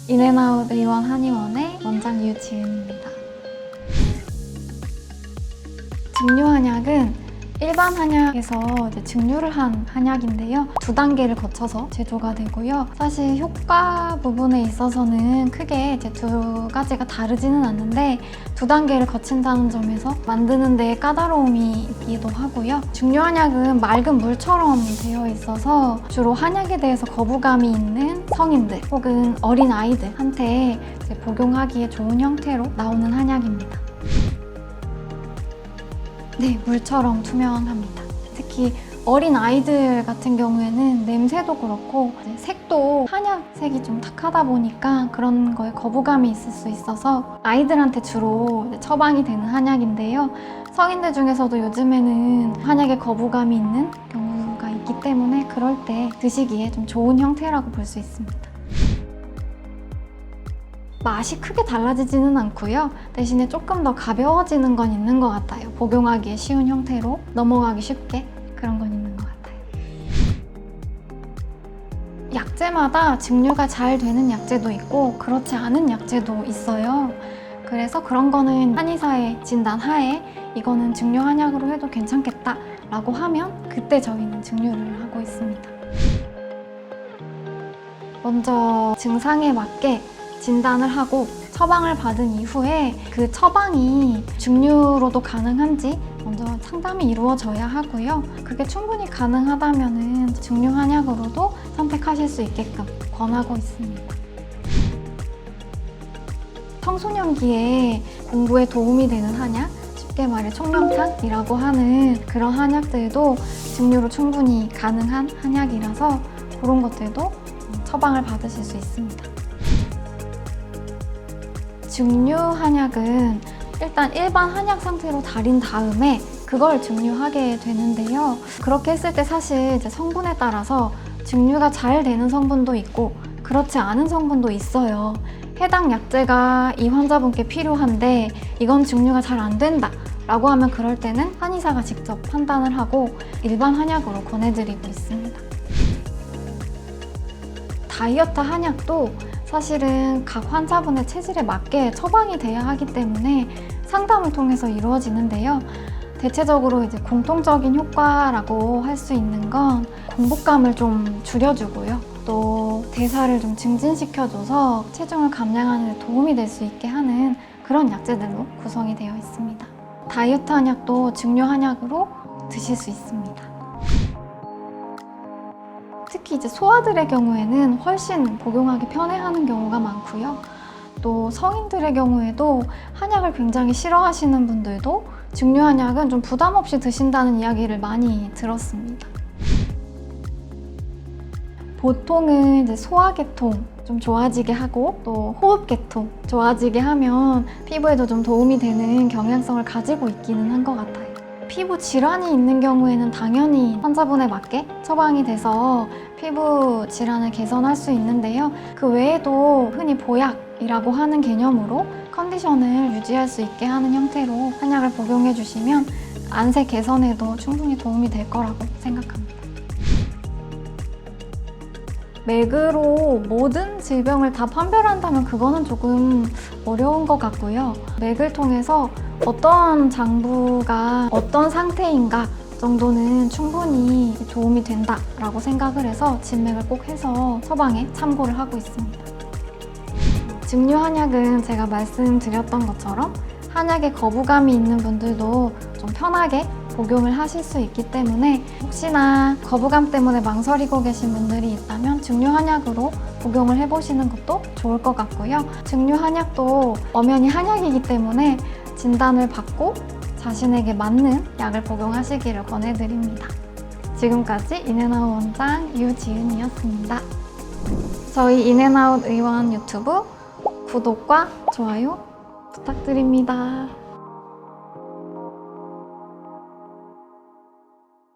인앤아웃 의원 한의원의 원장 유지은입니다. 증류한약은 일반 한약에서 증류를 한 한약인데요. 2단계를 거쳐서 제조가 되고요. 사실 효과 부분에 있어서는 크게 두 가지가 다르지는 않는데 2단계를 거친다는 점에서 만드는 데 까다로움이 있기도 하고요. 증류한약은 맑은 물처럼 되어 있어서 주로 한약에 대해서 거부감이 있는 성인들 혹은 어린 아이들한테 복용하기에 좋은 형태로 나오는 한약입니다. 네, 물처럼 투명합니다. 특히 어린 아이들 같은 경우에는 냄새도 그렇고 색도 한약색이 좀 탁하다 보니까 그런 거에 거부감이 있을 수 있어서 아이들한테 주로 처방이 되는 한약인데요. 성인들 중에서도 요즘에는 한약에 거부감이 있는 경우가 있기 때문에 그럴 때 드시기에 좀 좋은 형태라고 볼 수 있습니다. 맛이 크게 달라지지는 않고요. 대신에 조금 더 가벼워지는 건 있는 것 같아요. 복용하기에 쉬운 형태로 넘어가기 쉽게 그런 건 있는 것 같아요. 약제마다 증류가 잘 되는 약제도 있고 그렇지 않은 약제도 있어요. 그래서 그런 거는 한의사의 진단 하에 이거는 증류 한약으로 해도 괜찮겠다 라고 하면 그때 저희는 증류를 하고 있습니다. 먼저 증상에 맞게 진단을 하고 처방을 받은 이후에 그 처방이 증류로도 가능한지 먼저 상담이 이루어져야 하고요. 그게 충분히 가능하다면 증류 한약으로도 선택하실 수 있게끔 권하고 있습니다. 청소년기에 공부에 도움이 되는 한약, 쉽게 말해 총명탕이라고 하는 그런 한약들도 증류로 충분히 가능한 한약이라서 그런 것들도 처방을 받으실 수 있습니다. 증류 한약은 일단 일반 한약 상태로 달인 다음에 그걸 증류하게 되는데요. 그렇게 했을 때 사실 성분에 따라서 증류가 잘 되는 성분도 있고 그렇지 않은 성분도 있어요. 해당 약제가 이 환자분께 필요한데 이건 증류가 잘 안 된다 라고 하면 그럴 때는 한의사가 직접 판단을 하고 일반 한약으로 권해드리고 있습니다. 다이어트 한약도 사실은 각 환자분의 체질에 맞게 처방이 돼야 하기 때문에 상담을 통해서 이루어지는데요. 대체적으로 공통적인 효과라고 할 수 있는 건 공복감을 좀 줄여주고요. 또 대사를 좀 증진시켜줘서 체중을 감량하는 데 도움이 될 수 있게 하는 그런 약재들로 구성이 되어 있습니다. 다이어트 한약도 증류 한약으로 드실 수 있습니다. 특히 소아들의 경우에는 훨씬 복용하기 편해하는 경우가 많고요. 또 성인들의 경우에도 한약을 굉장히 싫어하시는 분들도 증류 한약은 좀 부담 없이 드신다는 이야기를 많이 들었습니다. 보통은 소화계통 좀 좋아지게 하고 또 호흡계통 좋아지게 하면 피부에도 좀 도움이 되는 경향성을 가지고 있기는 한 것 같아요. 피부 질환이 있는 경우에는 당연히 환자분에 맞게 처방이 돼서 피부 질환을 개선할 수 있는데요. 그 외에도 흔히 보약이라고 하는 개념으로 컨디션을 유지할 수 있게 하는 형태로 한약을 복용해 주시면 안세 개선에도 충분히 도움이 될 거라고 생각합니다. 맥으로 모든 질병을 다 판별한다면 그거는 조금 어려운 것 같고요. 맥을 통해서 어떤 장부가 어떤 상태인가 정도는 충분히 도움이 된다라고 생각을 해서 진맥을 꼭 해서 처방에 참고를 하고 있습니다. 증류 한약은 제가 말씀드렸던 것처럼 한약에 거부감이 있는 분들도 좀 편하게 복용을 하실 수 있기 때문에 혹시나 거부감 때문에 망설이고 계신 분들이 있다면 증류 한약으로 복용을 해보시는 것도 좋을 것 같고요. 증류 한약도 엄연히 한약이기 때문에 진단을 받고 자신에게 맞는 약을 복용하시기를 권해드립니다. 지금까지 인앤아웃 원장 유지은이었습니다. 저희 인앤아웃 의원 유튜브 구독과 좋아요 부탁드립니다.